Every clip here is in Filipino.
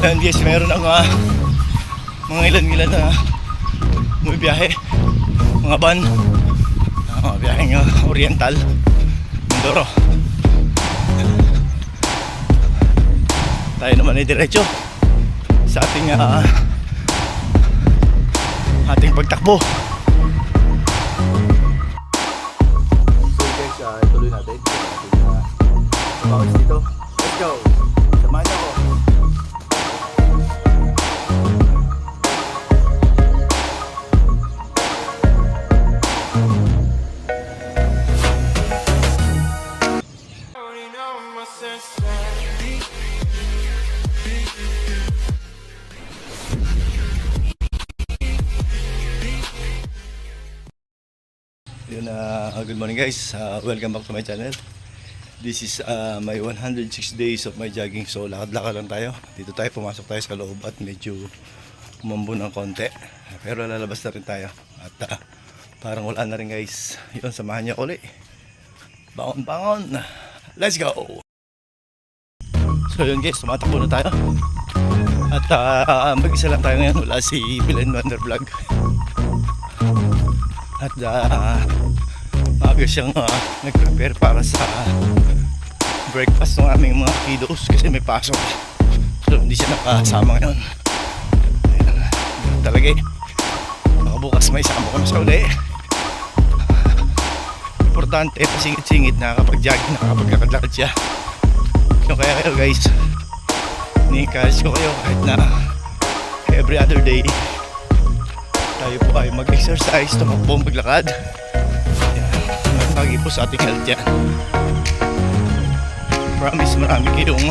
And yes, meron ang mga ilan-ilan na bumibiyahe, mga van, mga biyaheng oriental, Mindoro. Tayo naman ay diretso sa ating pagtakbo. So guys, tuloy natin bawis dito. Let's go! Samahan niyo ako. Yun, good morning guys, welcome back to my channel. This is my 106 days of my jogging. So lakad-lakad lang tayo. Dito tayo, pumasok tayo sa loob at medyo umambo ng konti. Pero lalabas na rin tayo. At parang wala na rin guys. Yun, samahan niyo ulit. Bangon! Let's go! So yun guys, tumatakbo na tayo. At mag-isa lang tayo ngayon. Wala si Bill and Wonder Vlog. At maaga siyang nag-prepare para sa breakfast ng aming mga kiddos kasi may pasok. So hindi siya nakasama ngayon. Ayan, talaga eh. Baka bukas may isama ko na sa uli. Importante, pasingit-singit, nakakapag-jogging, nakakapag-lakad siya. So kaya kayo guys, ni-encourage ko kayo kahit na every other day tayo po ay mag-exercise, tumakbo, maglakad. Lagi po sa ating health yan. Promise, marami kayong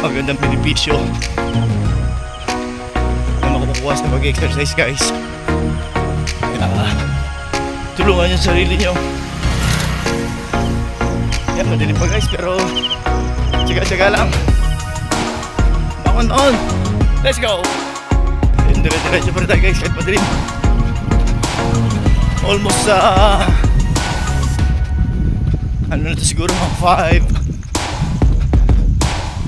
magandang benepisyo na makukuha sa mag-exercise guys. Kaya tulungan yung sarili nyo. Yan, madilim pa guys, pero tsaga-tsaga lang. Bangon on! Let's go! Yun, dire-diretso pa rin tayo guys, kahit madilim. Almost ano na ito, siguro mga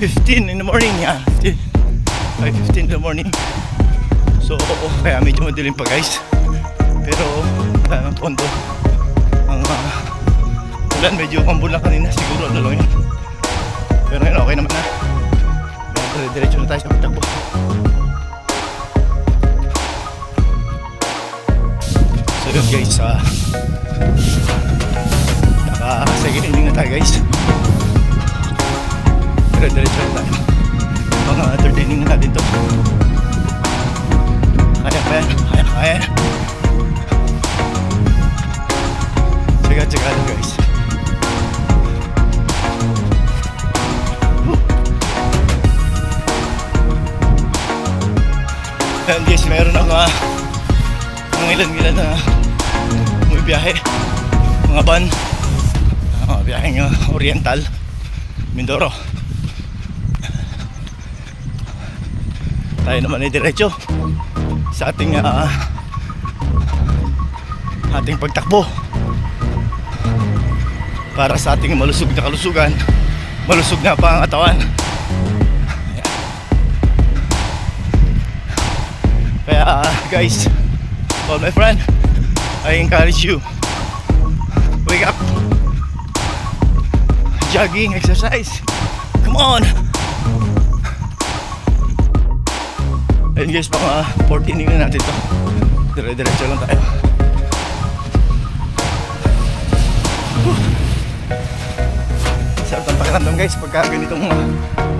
5:15 in the morning. Yan, 5:15 in the morning. So kaya medyo madilim pa guys, pero wala ng pondo. Ang ulan medyo pambula kanina, siguro ano lang yun. Pero ngayon okay naman na. Dire-diretso na tayo sa pagtakbo. So yun guys, second inning na tayo guys. Dire-diretso na tayo. Mga third inning na natin to. Kaya. Tsaga-tsaga lang guys. And guys, meron ang mga ilan-ilan na bumibiyahe, mga van, biyaheng oriental, Mindoro. Tayo naman ay diretso sa ating pagtakbo para sa ating malusog na kalusugan, malusog na pangatawan. Kaya guys, all my friend, I encourage you, wake up, jogging, exercise, come on. Ayun guys, mga 14 inning na natin to. Dire-diretso lang tayo. Sarap ang pakiramdam guys pagka ganitong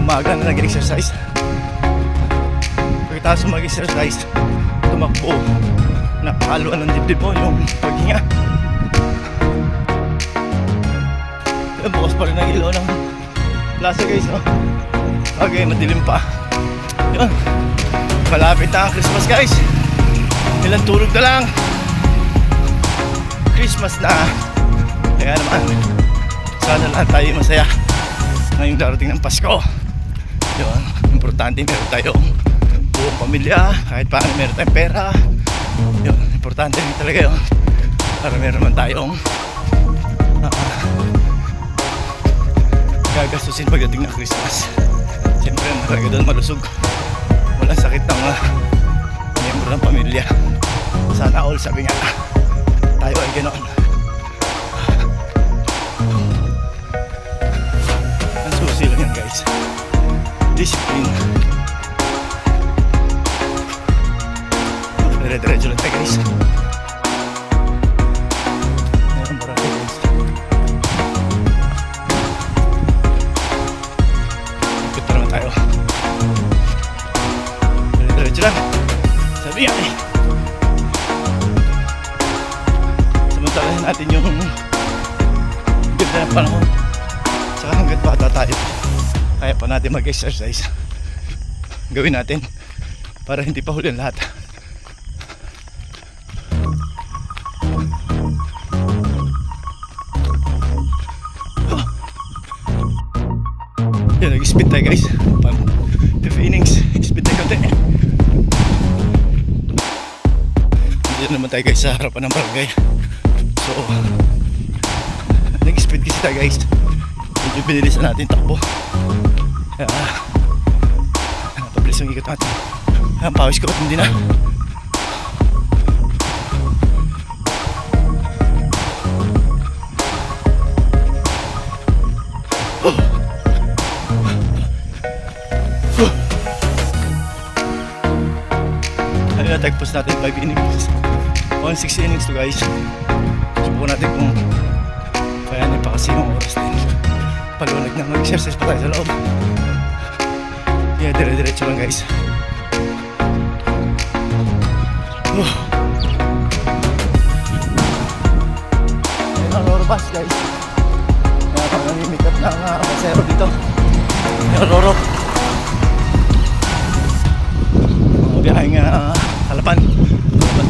umaga na nag-exercise. Pagkatapos mag-exercise, tumakbo, nakahaluan ng dibdib mo yung paghinga. Bukas pa rin ang ilaw ng plaza guys, oh. Okay, madilim pa. Yun, malapit na ang Christmas guys. Ilang tulog na lang, Christmas na. Kaya naman, sana lahat tayo masaya ngayong darating ng Pasko. Yun, importante meron tayong buong pamilya, kahit paano meron tayong pera. Yun, importante rin talaga yun para meron man tayong gagastusin pagdating ng Christmas. Siyempre talaga doon malusog. Walang sakit ng miyembro ng pamilya. Sana all, sabi nga. Tayo ay ganoon. Ang susi lang yan guys. Discipline. Dire-diretso lang tayo guys. Ayan, marami guys. Ipit naman tayo. Dire-diretso lang. Sabi nga eh. Samantalahin natin yung ganda ng panahon. Saka hanggat bata tayo, kaya pa natin mag-exercise. Gawin natin para hindi pa huli ang lahat. Yan, nag-speed tayo guys. Pang 5 innings, speed tayo konti. Dito naman tayo guys sa harapan ng barangay. So, nag-speed kasi tayo guys. Medyo binilisan natin takbo. Kaya, napabilis ang ikot natin. Ang pawis ko at hindi na. Ayun na, tagpos natin 5 innings. 6 innings to guys. Subukan natin kung kayanin pa kasi yung oras din. Palulag na, mag-exercise pa tayo sa loob. Yeah, dire-diretso lang guys. Ayun ang Roro bus guys. Kaya pang namimikap ng pasero dito. Yung Roro. Biyaheng Halapan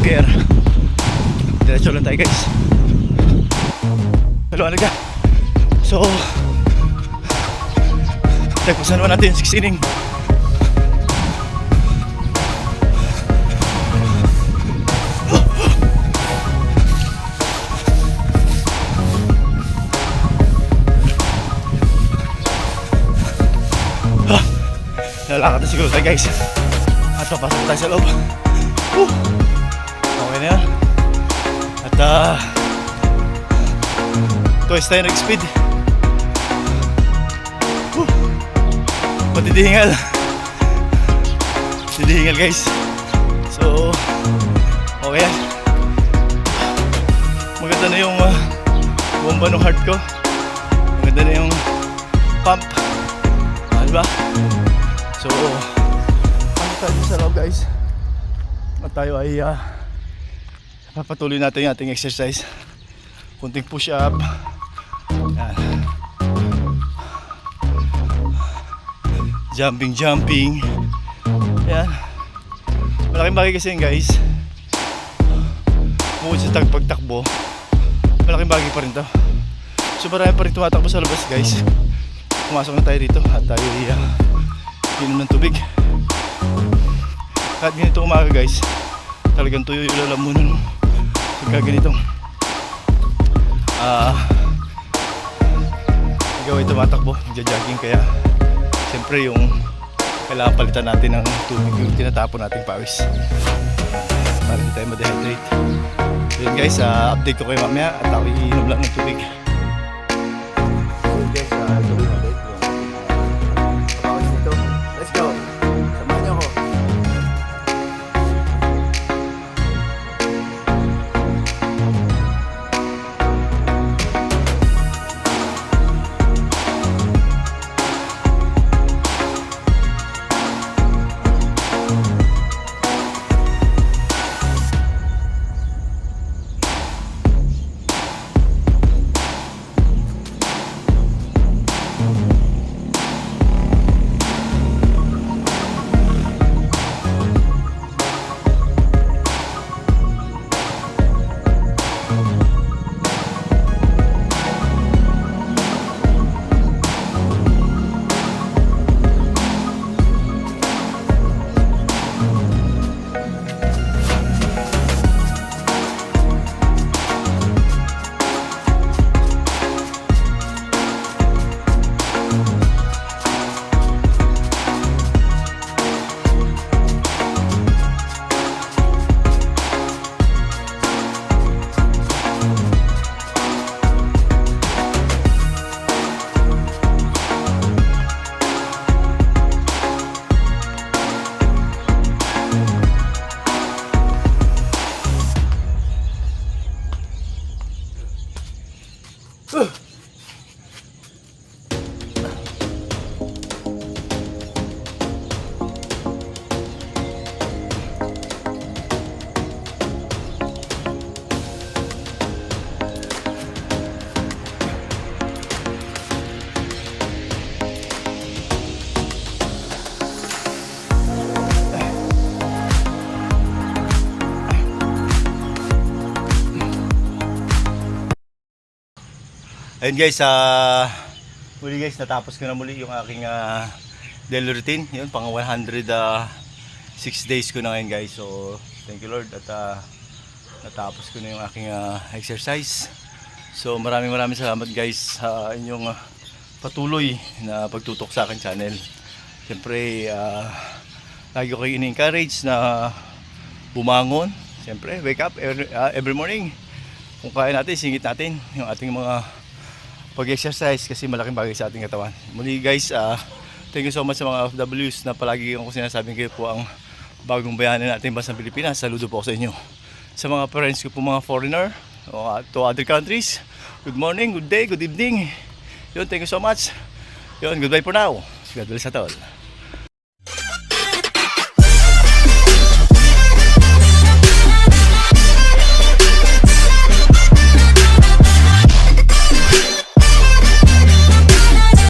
Pier. Diretso lang tayo guys. Dalawa na. So tagpusan naman natin yung 6 inning. Lalakad na siguro tayo guys. At papasok tayo sa loob. Okay na yan. At twice tayo nag-speed. Patidihingal. Patidihingal guys. So okay yan. Maganda na yung bomba ng heart ko. Maganda na yung pump. Diba? So tayo sa loob guys. At tayo ay papatuloy natin yung ating exercise. Kunting push up. Yan. Jumping. Yan. Malaking bagay kasi yun guys. Bukod sa pagtakbo, malaking bagay pa rin to. So marami pa rin tumatakbo sa labas guys. Pumasok na tayo dito at tayo inom ng tubig. Kahit ganito umaga guys, talagang tuyo yung lalamunan pagka ganitong ikaw ay tumatakbo, nagja-jogging. Kaya siyempre yung kailangan palitan natin ng tubig, yung tinatapon nating pawis para hindi tayo ma-dehydrate. So yun guys, update ko kayo mamaya at ako iinom lang ng tubig. So guys, tuloy na ulit yung pawis nito. Let's go! Samahan niyo ako. Ayun guys, muli guys, natapos ko na muli yung aking daily routine. Yun, pang 106 days ko na ngayon guys. So, thank you Lord at natapos ko na yung aking exercise. So, maraming salamat guys sa inyong patuloy na pagtutok sa akin channel. Siyempre, lagi ko kayo in-encourage na bumangon. Siyempre, wake up every morning. Kung kaya natin, singit natin yung ating mga pag-exercise kasi malaking bagay sa ating katawan. Muli guys, thank you so much sa mga OFWs na palagi ko sinasabing kayo po ang bagong bayanan natin bansang Pilipinas. Saludo po ako sa inyo. Sa mga friends ko po mga foreigner to other countries, good morning, good day, good evening. Yun, thank you so much. Yun, goodbye for now. God bless at all.